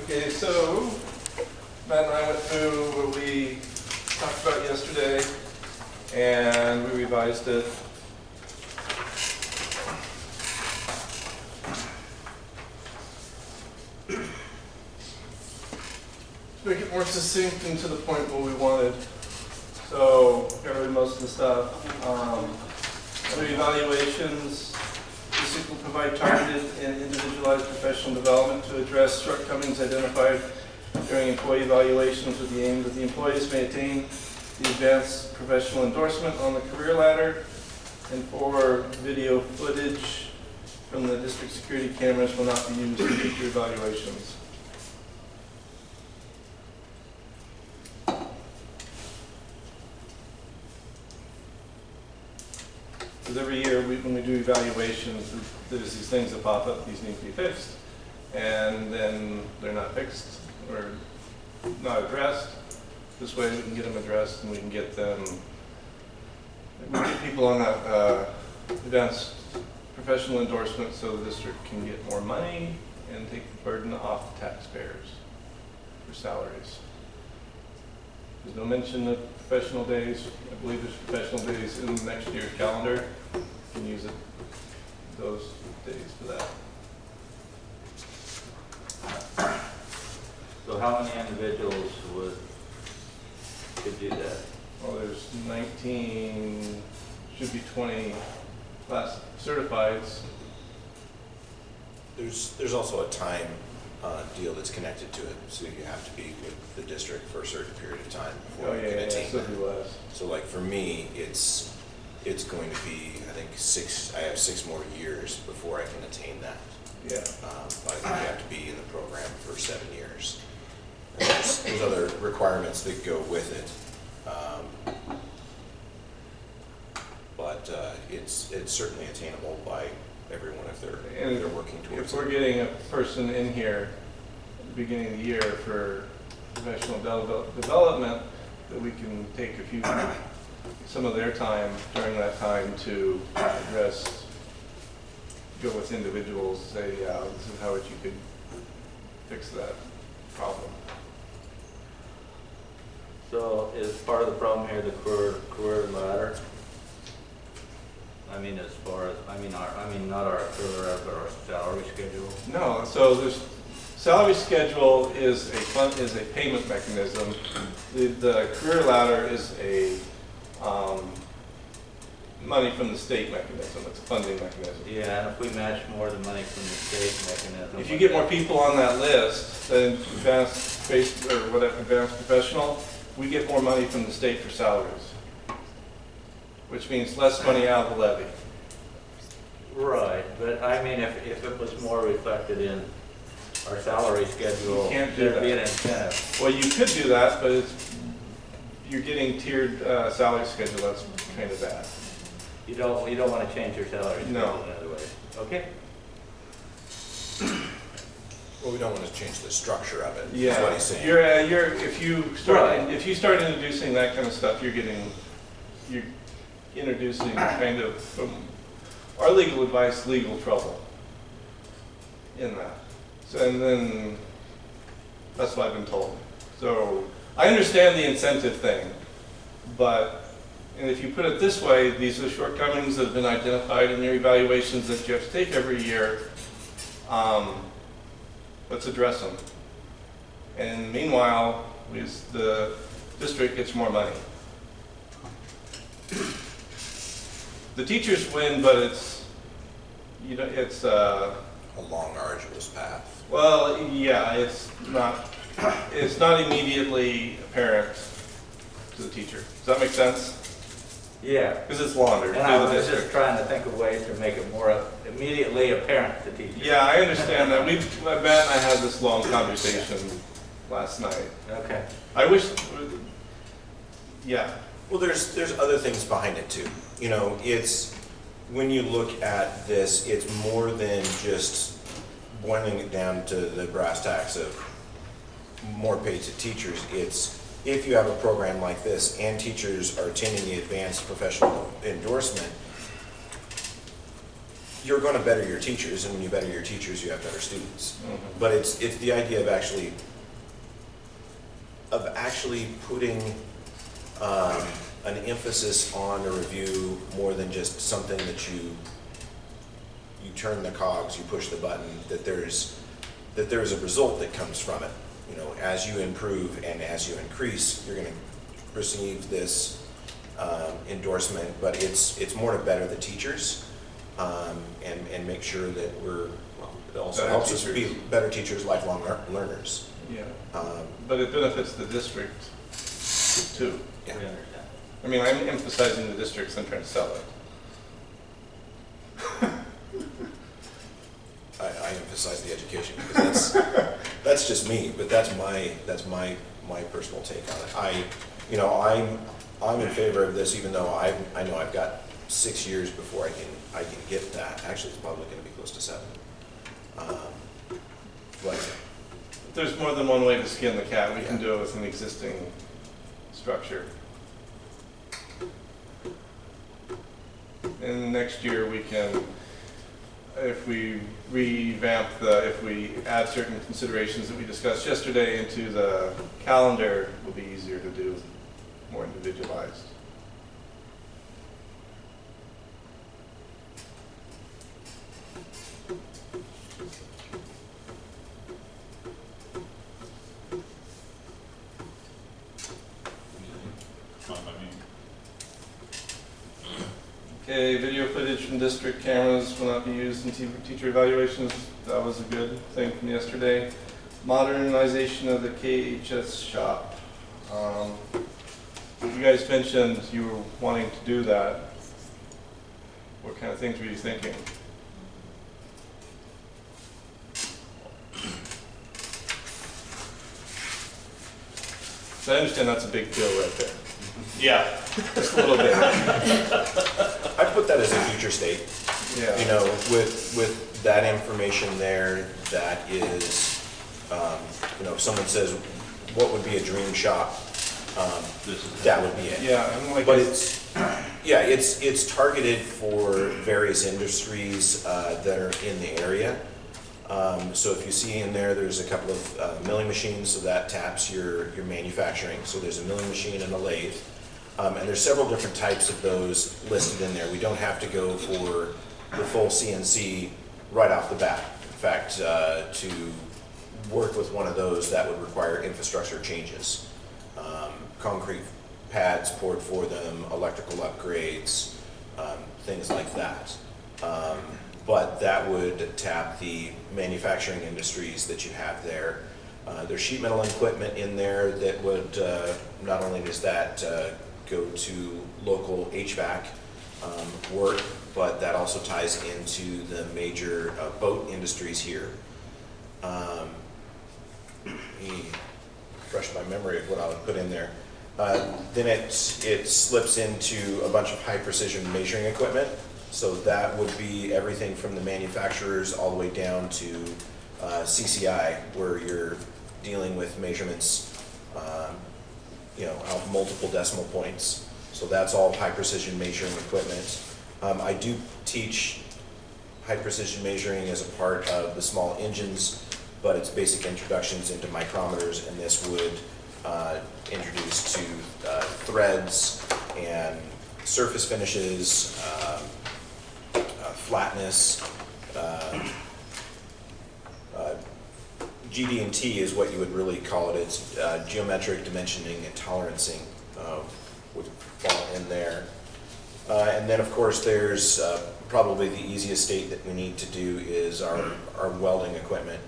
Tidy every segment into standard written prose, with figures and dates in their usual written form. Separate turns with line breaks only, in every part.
Okay, so Matt and I went through what we talked about yesterday, and we revised it. To make it more succinct and to the point what we wanted. So, covered most of the stuff. Under evaluations, district will provide targeted and individualized professional development to address shortcomings identified during employee evaluations with the aim that the employees may attain the advanced professional endorsement on the career ladder, and for video footage from the district security cameras will not be used in future evaluations. Because every year when we do evaluations, there's these things that pop up, these need to be fixed. And then they're not fixed or not addressed. This way we can get them addressed and we can get them, we get people on that advanced professional endorsement so the district can get more money and take the burden off the taxpayers for salaries. There's no mention of professional days. I believe there's professional days in next year's calendar. You can use those days for that.
So how many individuals could do that?
Well, there's 19, should be 20 class certifieds.
There's also a time deal that's connected to it, so you have to be with the district for a certain period of time before you can attain that. So like for me, it's going to be, I think I have 6 more years before I can attain that.
Yeah.
I think you have to be in the program for 7 years. And there's other requirements that go with it. But it's certainly attainable by everyone if they're working towards it.
If we're getting a person in here at the beginning of the year for professional development, that we can take some of their time during that time to address, go with individuals, say, yeah, this is how you could fix that problem.
So is part of the problem here the career ladder? I mean, as far as not our career ladder, but our salary schedule.
No, so this salary schedule is a payment mechanism. The career ladder is a money from the state mechanism. It's a funding mechanism.
Yeah, and if we match more of the money from the state mechanism.
If you get more people on that list, then advanced professional, we get more money from the state for salaries, which means less money out of the levy.
Right, but I mean, if it was more reflected in our salary schedule,
You can't do
there'd be
that.
an incentive.
Well, you could do that, but you're getting tiered salary schedule. That's kind of bad.
You don't want to change your salary schedule
No.
in other ways. Okay.
Well, we don't want to change the structure of it.
Yeah,
Is what he's saying.
if you start introducing that kind of stuff, you're introducing kind of from our legal advice, legal trouble in that. So, and then that's what I've been told. So I understand the incentive thing, and if you put it this way, these are shortcomings that have been identified in your evaluations that you have to take every year. Let's address them. And meanwhile, the district gets more money. The teachers win, but it's
A long, arduous path.
well, yeah, it's not immediately apparent to the teacher. Does that make sense?
Yeah.
Because it's longer.
And I was just trying to think of ways to make it more immediately apparent to teachers.
Yeah, I understand that. Matt and I had this long conversation last night.
Okay.
I wish, yeah.
Well, there's other things behind it too. You know, when you look at this, it's more than just boiling it down to the brass tacks of more pay to teachers. It's if you have a program like this and teachers are attending the advanced professional endorsement, you're going to better your teachers, and when you better your teachers, you have better students.
Mhm.
But it's the idea of actually putting an emphasis on a review more than just something that you turn the cogs, you push the button, that there's a result that comes from it. You know, as you improve and as you increase, you're going to receive this endorsement, but it's more to better the teachers and make sure that it also
Better
helps us be
teachers.
better teachers, lifelong learners.
Yeah,
Um,
but it benefits the district too.
We
Yeah.
understand.
I mean, I'm emphasizing the districts, I'm trying to sell it.
I emphasize the education because that's just me, but that's my personal take on it. I'm in favor of this, even though I know I've got 6 years before I can get that. Actually, it's probably going to be close to 7. But
There's more than one way to skin the cat. We can do it with an existing structure. And next year we can, if we if we add certain considerations that we discussed yesterday into the calendar, it will be easier to do, more individualized.
Fine by me.
Okay, video footage from district cameras will not be used in teacher evaluations. That was a good thing from yesterday. Modernization of the KHS shop. You guys mentioned you were wanting to do that. What kind of things were you thinking? So I understand that's a big deal right there.
Yeah.
Just a little bit.
I put that as a future state.
Yeah.
You know, with that information there, that is, if someone says, what would be a dream shop, that would be it.
Yeah, I'm like.
But it's targeted for various industries that are in the area. So if you see in there, there's a couple of milling machines, so that taps your manufacturing. So there's a milling machine and a lathe. And there's several different types of those listed in there. We don't have to go for the full CNC right off the bat. In fact, to work with one of those, that would require infrastructure changes. Concrete pads poured for them, electrical upgrades, things like that. But that would tap the manufacturing industries that you have there. There's sheet metal equipment in there that would, not only does that go to local HVAC work, but that also ties into the major boat industries here. Let me refresh my memory of what I would put in there. Then it slips into a bunch of high precision measuring equipment. So that would be everything from the manufacturers all the way down to CCI, where you're dealing with measurements, out multiple decimal points. So that's all high precision measuring equipment. I do teach high precision measuring as a part of the small engines, but it's basic introductions into micrometers, and this would introduce to threads and surface finishes, flatness. GD&T is what you would really call it. It's geometric dimensioning and tolerancing would fall in there. And then, of course, there's probably the easiest state that we need to do is our welding equipment,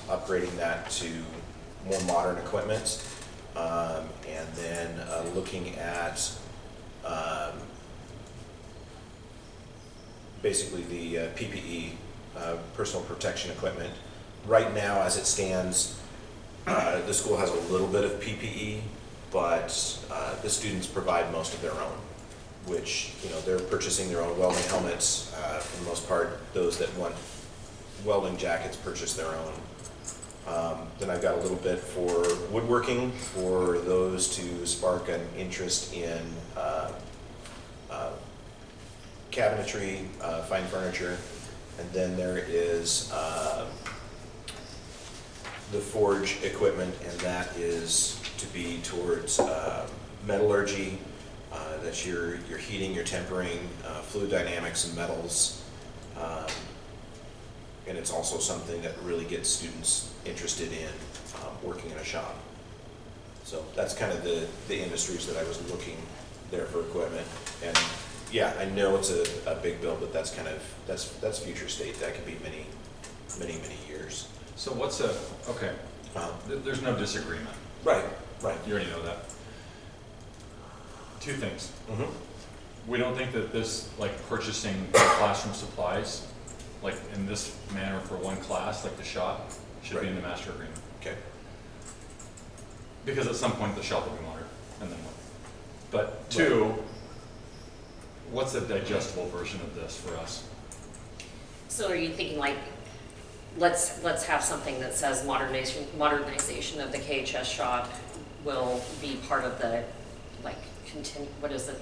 upgrading that to more modern equipment, and then looking at basically the PPE, personal protection equipment. Right now, as it stands, the school has a little bit of PPE, but the students provide most of their own, which, they're purchasing their own welding helmets. For the most part, those that want welding jackets purchase their own. Then I've got a little bit for woodworking for those to spark an interest in cabinetry, fine furniture. And then there is the forge equipment, and that is to be towards metallurgy. That's your heating, your tempering, fluid dynamics and metals. And it's also something that really gets students interested in working in a shop. So that's kind of the industries that I was looking there for equipment. And yeah, I know it's a big bill, but that's kind of, that's future state. That could be many years.
So what's okay, there's no disagreement.
Right.
You already know that. Two things.
Mm-hmm.
We don't think that this, like purchasing classroom supplies, like in this manner for one class, like the shop, should be in the master agreement.
Okay.
Because at some point the shop will be monitored, and then what? But two, what's a digestible version of this for us?
So are you thinking like, let's have something that says modernization of the KHS shop will be part of the, like, what is it,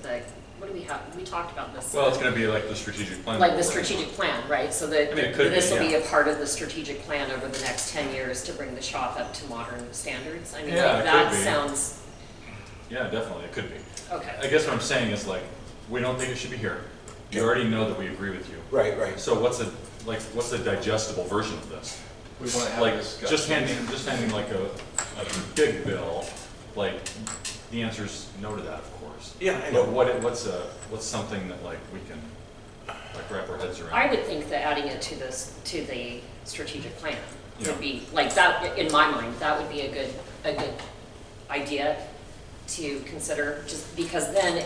what do we have? We talked about this.
Well, it's going to be like the strategic plan.
Like the strategic plan, right? So that
I mean, it could
this
be,
will be
yeah.
a part of the strategic plan over the next 10 years to bring the shop up to modern standards. I mean,
Yeah,
like
it
that
could be.
sounds,
Yeah, definitely, it could be.
okay.
I guess what I'm saying is like, we don't think it should be here. You already know that we agree with you.
Right.
So what's the digestible version of this?
We want to have
Like,
a discussion.
just handing like a big bill, like, the answer's no to that, of course.
Yeah, I know.
But what's something that like we can like wrap our heads around?
I would think that adding it to the strategic plan
Yeah.
would be, like that, in my mind, that would be a good idea to consider, just because then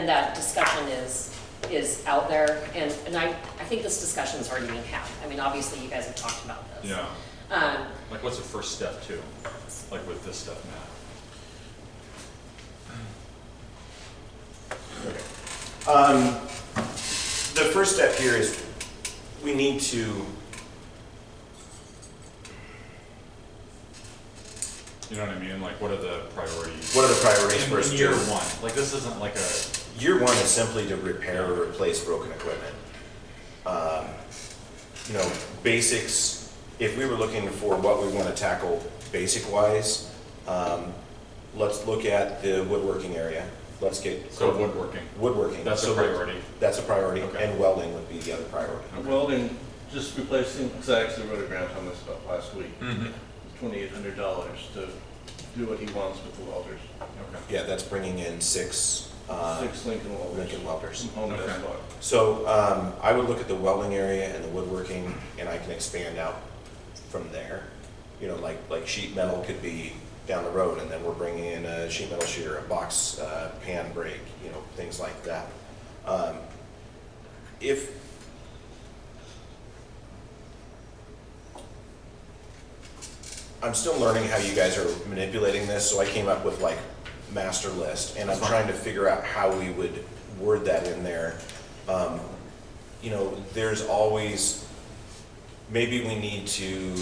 that discussion is out there, and I think this discussion is already being had. I mean, obviously you guys have talked about this.
Yeah. Like, what's the first step too? Like with this stuff now?
The first step here is we need to,
You know what I mean? Like, what are the priorities?
what are the priorities
in,
for us
in
to
year
do?
one? Like, this isn't like a.
Year one is simply to repair or replace broken equipment. You know, basics, if we were looking for what we want to tackle basic-wise, let's look at the woodworking area. Let's get.
So woodworking.
Woodworking.
That's a
So
priority.
That's a priority,
Okay.
and welding would be the other priority.
Welding, just replacing, because I actually wrote a grant on this about last week,
Mm-hmm.
$2,800 to do what he wants with the welders.
Okay.
Yeah, that's bringing in six
6 Lincoln welders.
Lincoln welders.
From home
Okay.
Depot.
So I would look at the welding area and the woodworking, and I can expand out from there. You know, like sheet metal could be down the road, and then we're bringing in a sheet metal shear, a box pan brake, you know, things like that. If I'm still learning how you guys are manipulating this, so I came up with like master list, and I'm trying to figure out how we would word that in there. You know, there's always, maybe we need to,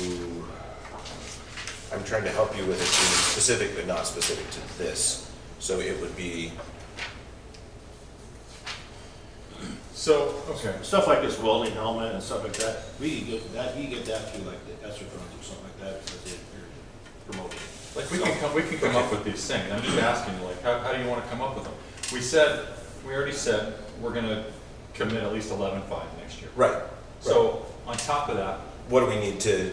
I'm trying to help you with it being specific but not specific to this. So it would be,
So, okay.
Stuff like this welding helmet and stuff like that, we can get that, you get that through like the ESSER funds or something like that, because they're promoting.
Like, we can come up with these things. I'm just asking you, like, how do you want to come up with them? We already said we're going to commit at least 11.5 next year.
right.
So on top of that,
What do we need to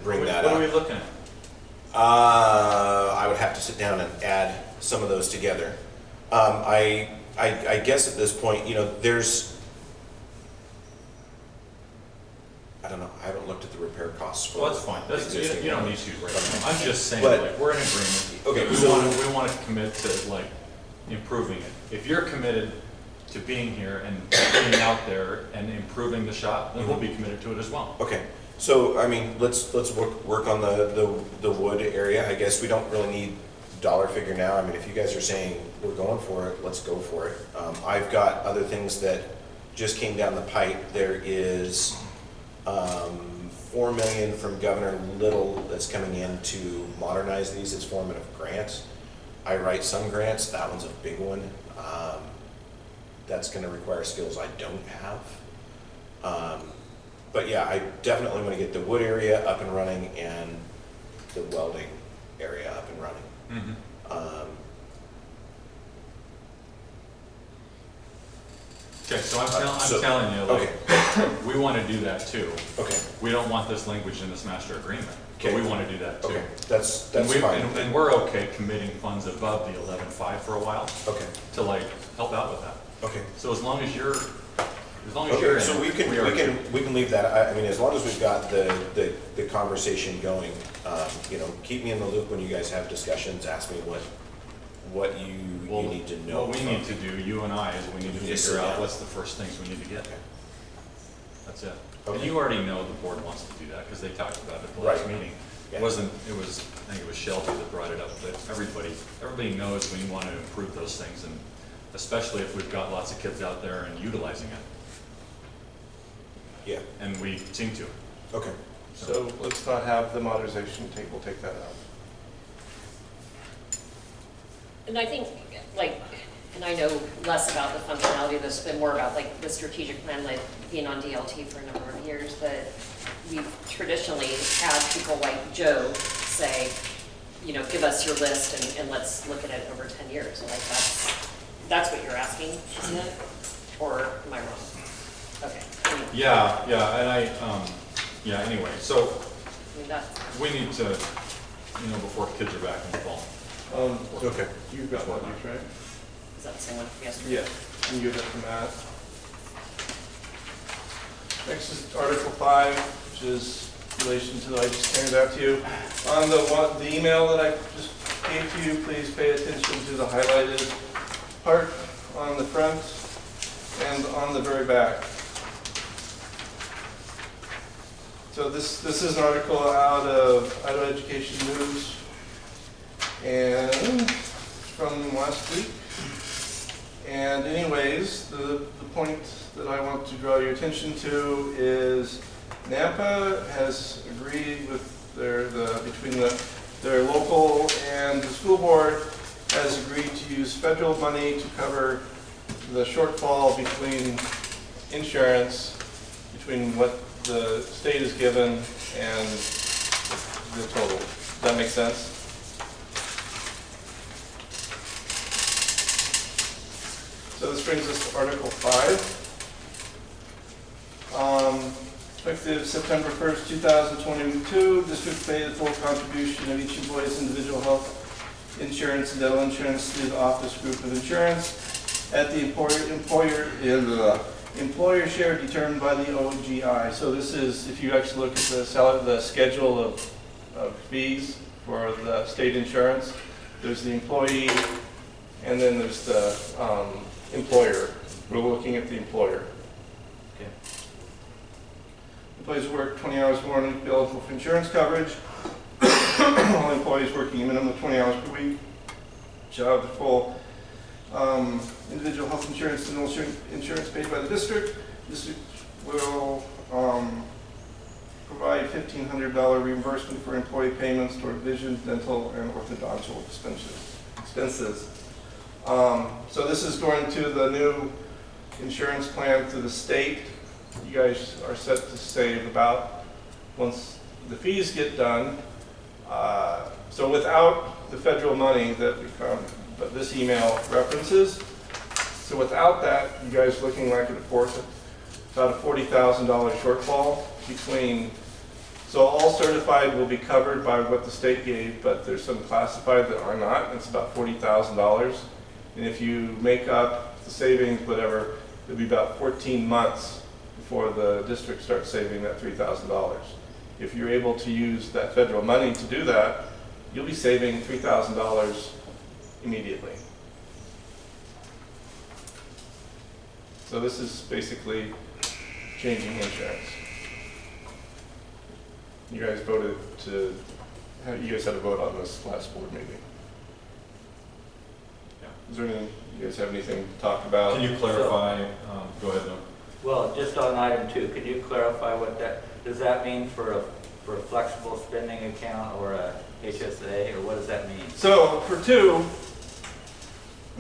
bring that
what
up?
are we looking at?
I would have to sit down and add some of those together. I guess at this point, you know, I don't know, I haven't looked at the repair costs for.
Well, that's fine.
existing
You don't need
ones.
to right now. I'm just saying,
But-
like, we're in agreement.
Okay,
We
so-
want to commit to, like, improving it. If you're committed to being here and being out there and improving the shop, then we'll be committed to it as well.
Okay, so, I mean, let's work on the wood area. I guess we don't really need dollar figure now. I mean, if you guys are saying we're going for it, let's go for it. I've got other things that just came down the pipe. There is $4 million from Governor Little that's coming in to modernize these. It's formative grants. I write some grants. That one's a big one. That's going to require skills I don't have. But yeah, I definitely want to get the wood area up and running and the welding area up and running.
Mhm. Okay, so I'm telling you, like, we want to do that too.
Okay,
We don't want this language in this master agreement, but we
Okay.
want to do that too.
okay, that's
And
fine.
and we're okay committing funds above the 11.5 for a while
Okay,
to like help out with that.
okay.
So as long as you're in
Okay,
it,
so we can leave that, I mean, as long as we've got the conversation going, you know, keep me in the loop when you guys have discussions, ask me what you need to know.
What we need to do, you and I, is we need to
Just
figure
sit
out
down.
what's the first things we need to get.
Okay.
That's it. And
Okay.
you already know the board wants to do that, because they talked about it at the last
Right.
meeting.
Yeah.
I think it was Shelby that brought it up, but everybody knows we want to improve those things, and especially if we've got lots of kids out there and utilizing it,
Yeah,
and we seem to.
okay.
So let's not have the modernization table, take that out.
And I think, like, and I know less about the functionality of this, but more about like the strategic plan, like being on DLT for a number of years, that we've traditionally had people like Joe say, you know, give us your list and let's look at it over 10 years. Like that's what you're asking, isn't it? Or am I wrong? Okay. Anyway,
Yeah, anyway, so
I mean, that's,
we need to, before kids are back in the fall.
Okay.
You've got one, right?
is that the same one from yesterday?
Yeah, can you give that to Matt? Next is Article 5, which is in relation to, I just handed out to you. On the email that I just gave to you, please pay attention to the highlighted part on the front and on the very back. So this is an article out of Idaho Education News and from last week. And anyways, the point that I want to draw your attention to is NAMPA has agreed with their local and the school board has agreed to use federal money to cover the shortfall between insurance, between what the state is given and the total. Does that make sense? So this brings us to Article 5. Effective September 1st, 2022, districts pay the full contribution of each employee's individual health insurance and dental insurance to the office group of insurance at the employer share determined by the OGI. So this is, if you actually look at the schedule of fees for the state insurance, there's the employee and then there's the employer. We're looking at the employer.
Okay.
Employees who work 20 hours more and be eligible for insurance coverage. All employees working a minimum of 20 hours per week shall have the full individual health insurance and insurance paid by the district. District will provide $1,500 reimbursement for employee payments toward vision, dental, and orthodontical expenses. So this is going to the new insurance plan through the state. You guys are set to save about, once the fees get done, so without the federal money that this email references, so without that, you guys are looking like about a $40,000 shortfall between, so all certified will be covered by what the state gave, but there's some classified that are not, and it's about $40,000. And if you make up the savings, whatever, it'll be about 14 months before the district starts saving that $3,000. If you're able to use that federal money to do that, you'll be saving $3,000 immediately. So this is basically changing insurance. You guys voted you guys had a vote on this last board meeting. Is there any, you guys have anything to talk about?
Can you clarify, go ahead, Noah.
Well, just on item 2, could you clarify what does that mean for a flexible spending account or a HSA, or what does that mean?
So for 2,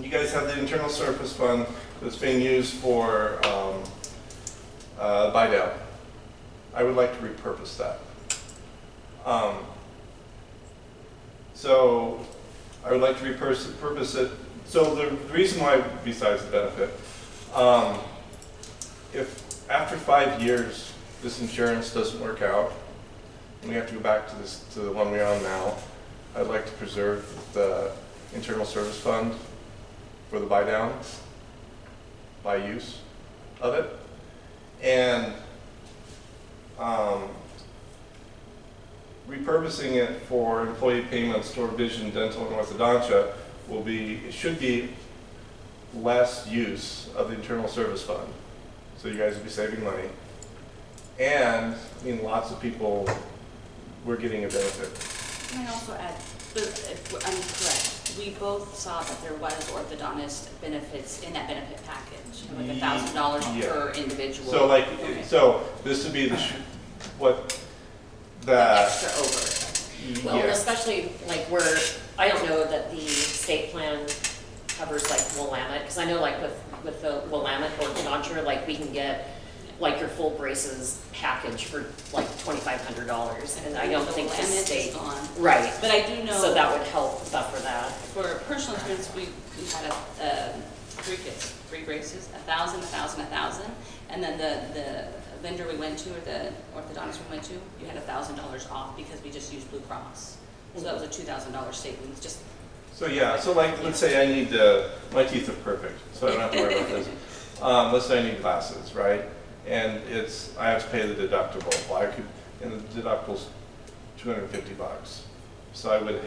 you guys have the internal service fund that's being used for buy down. I would like to repurpose that. So I would like to repurpose it. So the reason why, besides the benefit, if after 5 years this insurance doesn't work out, and we have to go back to the one we're on now, I'd like to preserve the internal service fund for the buy down, by use of it. And repurposing it for employee payments toward vision, dental, and orthodontia it should be less use of the internal service fund. So you guys will be saving money. And, I mean, lots of people, we're getting a benefit.
Can I also add, if I'm correct, we both saw that there was orthodontist benefits in that benefit package, like $1,000
Yeah.
per individual.
So like,
Okay.
so this would be the,
The extra over.
Well, and
yeah.
especially like where, I don't know that the state plan covers like Willamette, because I know like with the Willamette orthodonture, like we can get like your full braces package for like $2,500, and I don't think the
Willamette is
state.
gone.
Right.
But I do know.
So that would help buffer that.
For personal insurance, we had three braces, 1,000, 1,000, 1,000. And then the vendor we went to, or the orthodontist we went to, you had $1,000 off because we just used Blue Cross. So that was a $2,000 savings, just.
So yeah, so like, let's say I need, my teeth are perfect, so I don't have to worry about this. Let's say I need glasses, right? And I have to pay the deductible. Well, and the deductible's $250. So I would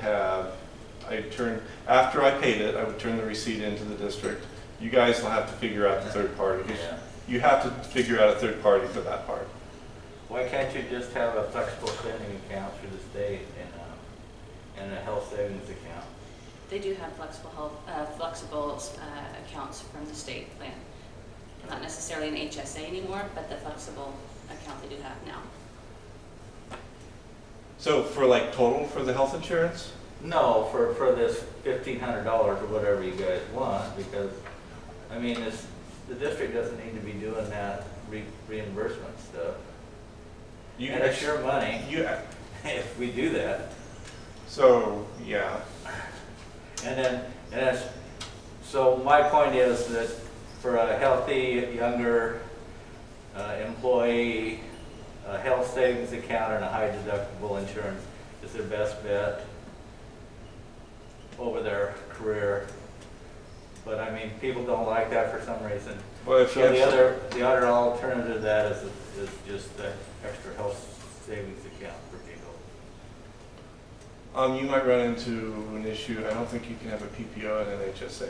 after I paid it, I would turn the receipt into the district. You guys will have to figure out the third party.
Yeah.
You have to figure out a third party for that part.
Why can't you just have a flexible spending account through the state and a health savings account?
They do have flexible accounts from the state plan. Not necessarily an HSA anymore, but the flexible account they do have now.
So for like total for the health insurance?
No, for this $1,500 or whatever you guys want, because, I mean, the district doesn't need to be doing that reimbursement stuff. And it's your money if we do that.
So, yeah.
So my point is that for a healthy, younger employee, a health savings account and a high deductible insurance is their best bet over their career. But I mean, people don't like that for some reason.
Well, if
So
you
the
have
other alternative to that is just the extra health savings account for people.
you might run into an issue. I don't think you can have a PPO and an HSA.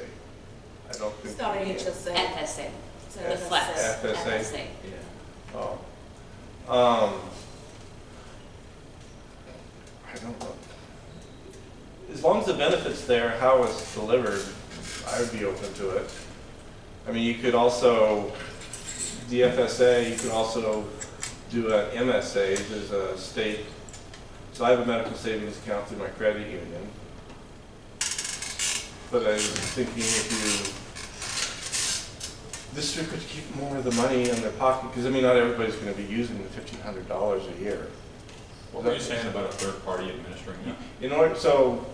I don't think.
It's not an
you can.
HSA.
FSA,
It's
the
an
flex.
FSA.
FSA.
Yeah.
Oh. I don't know. As long as the benefit's there, how it's delivered, I would be open to it. I mean, you could also, the FSA, you could also do an MSA. There's a state, so I have a medical savings account through my credit union. But I was thinking if district could keep more of the money in their pocket, because I mean, not everybody's going to be using the $1,500 a year.
What were you saying about a third party administering that?
So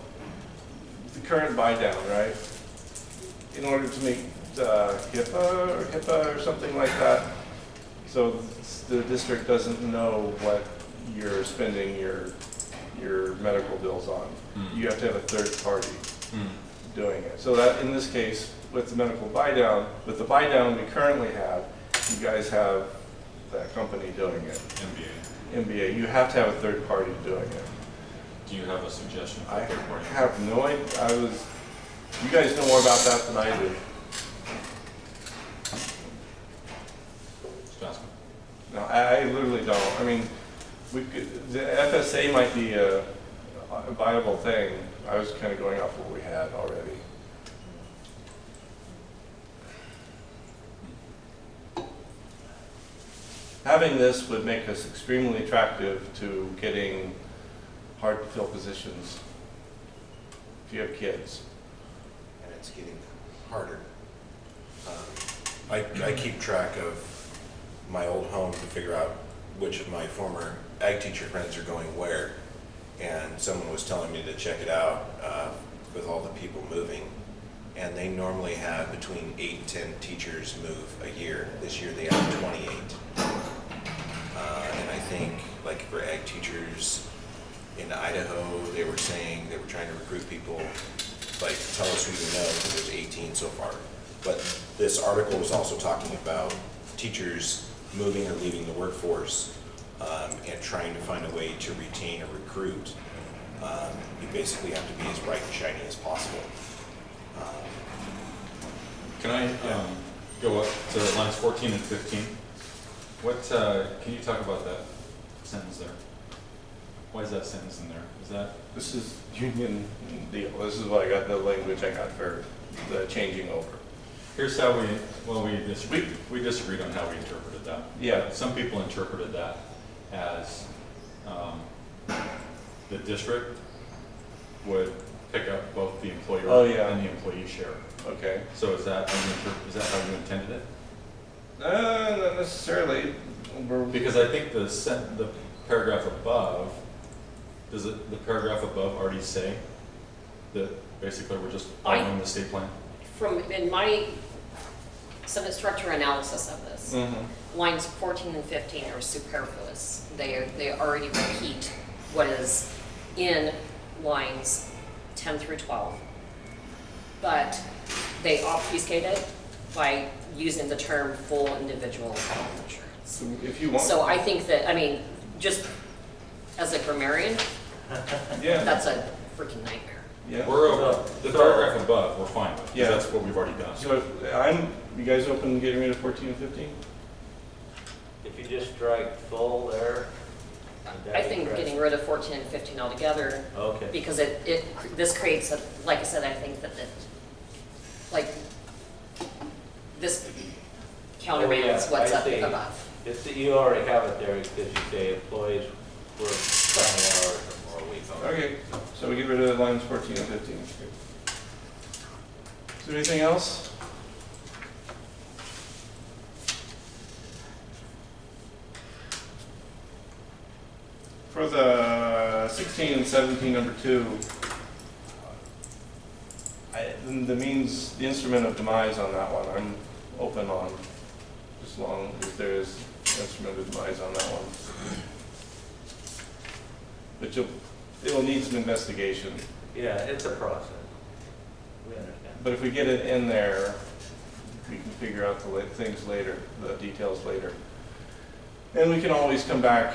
the current buy down, right? In order to make HIPAA or something like that, so the district doesn't know what you're spending your medical bills on. You have to have a third party doing it. So that in this case, with the medical buy down, with the buy down we currently have, you guys have that company doing it. MBA. You have to have a third party doing it.
Do you have a suggestion for
I
a third party?
have no idea. You guys know more about that than I do.
Just asking.
No, I literally don't. I mean, the FSA might be a viable thing. I was kind of going off what we had already. Having this would make us extremely attractive to getting hard-to-fill positions if you have kids.
And it's getting harder. I keep track of my old home to figure out which of my former ag teacher friends are going where. And someone was telling me to check it out with all the people moving. And they normally have between 8 and 10 teachers move a year. This year they have 28. And I think like for ag teachers in Idaho, they were saying they were trying to recruit people, like tell us who you know, because there's 18 so far. But this article was also talking about teachers moving or leaving the workforce and trying to find a way to retain or recruit. You basically have to be as bright and shiny as possible.
Can I go up to lines 14 and 15? What, can you talk about that sentence there? Why is that sentence in there? Is that?
This is union deal. This is what I got, the language I got for the changing over.
Here's how we disagreed on how we interpreted that.
Yeah.
Some people interpreted that as the district would pick up both the employer and the employee share.
Okay.
So is that how you intended it?
Not necessarily.
Because I think the paragraph above, the paragraph above already say that basically we're just following the state plan?
In my sentence structure analysis of this, lines 14 and 15 are superfluous. They already repeat what is in lines 10 through 12, but they obfuscate it by using the term full individual health insurance.
If you want.
So I think that, I mean, just as a grammarian, that's a freaking nightmare.
Yeah.
We're over the paragraph above. We're fine with.
Yeah.
That's what we've already done.
So you guys open to getting rid of 14 and 15?
If you just strike full there. would that
I
be
think
correct?
getting rid of 14 and 15 altogether,
Okay.
because this creates a, like I said, I think that like this countermands
Oh, yeah,
what's
I
up
see.
above.
It's that you already have it there because you say employees work 20 hours or more a week.
Okay, so we get rid of lines 14 and 15. Is there anything else? For the 16 and 17, number 2, the instrument of demise on that one, I'm open on, as long as there is instrument of demise on that one. But it'll need some investigation.
Yeah, it's a process. We understand.
But if we get it in there, we can figure out the things later, the details later. And we can always come back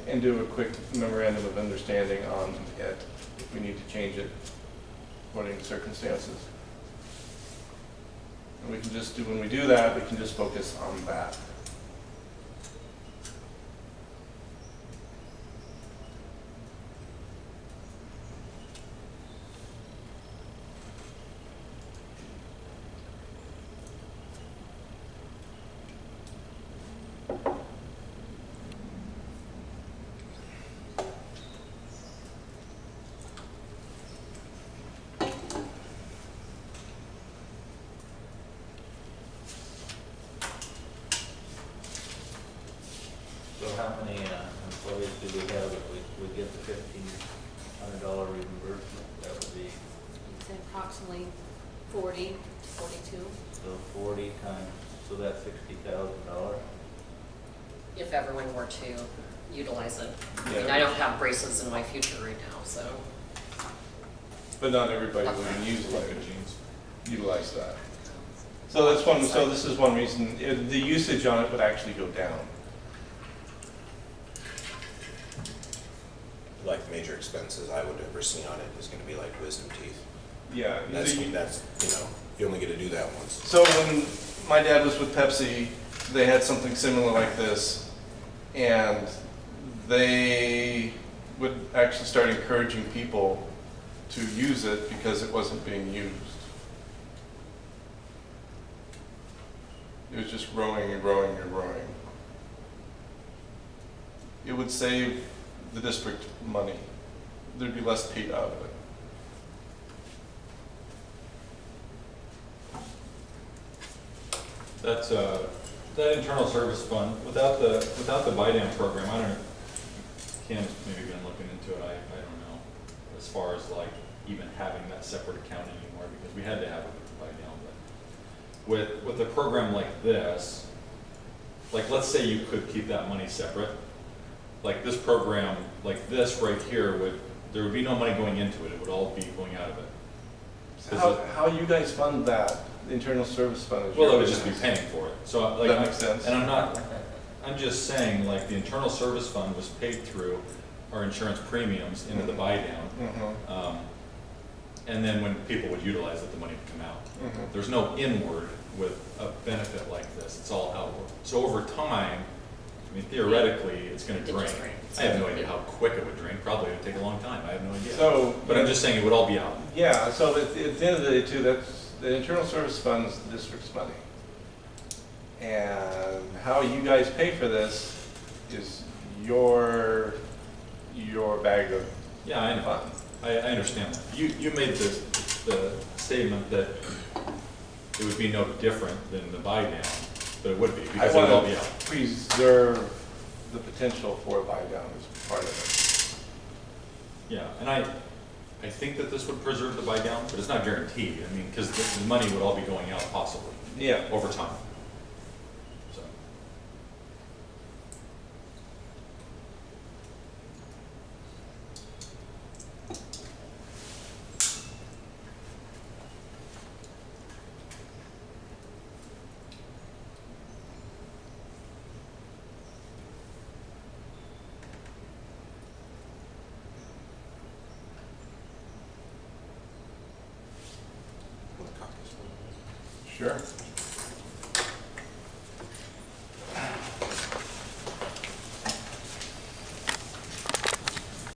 and do a quick memorandum of understanding on it if we need to change it according to circumstances. And we can just do, when we do that, we can just focus on that.
So how many employees do we have if we get the $1,500 reimbursement? That would be,
It's approximately 40 to 42.
so 40 times, so that's $60,000.
If everyone were to utilize it. I mean,
Yeah.
I don't have braces in my future right now, so.
But not everybody will utilize that. So that's one. So this is one reason the usage on it would actually go down.
Like major expenses I would ever see on it is going to be like wisdom teeth.
Yeah.
That's you know, you only get to do that once.
So when my dad was with Pepsi, they had something similar like this, and they would actually start encouraging people to use it because it wasn't being used. It was just growing and growing and growing. It would save the district money. There'd be less paid out of it.
That's that internal service fund, without the buy-down program, I don't know, Kim's maybe been looking into it, I don't know, as far as like even having that separate account anymore, because we had to have it with the buy-down, but with a program like this, like let's say you could keep that money separate, like this program, like this right here there would be no money going into it, it would all be going out of it. 'Cause
How you guys fund that, the internal service fund? is
Well, it
your
would just be
business.
paying for it, so like.
That makes sense.
And I'm just saying, like, the internal service fund was paid through our insurance premiums into the buy-down.
Mhm.
And then when people would utilize it, the money would come out.
Mhm.
There's no inward with a benefit like this, it's all outward. So over time, I mean, theoretically, it's gonna
It
drain.
just drains.
I have no idea how quick it would drain, probably it would take a long time, I have no idea.
So,
But I'm just saying it would all be out.
yeah, so at the end of the day too, that's, the internal service fund is the district's money. And how you guys pay for this is your bag of
Yeah, I know.
fun.
I understand that. You made the statement that it would be no different than the buy down, but it would be,
I
because it would all
want
be
to
out.
preserve the potential for a buy down as part of it.
Yeah, and I think that this would preserve the buy down, but it's not guaranteed. I mean, because the money would all be going out possibly
Yeah.
over time. So,
Sure.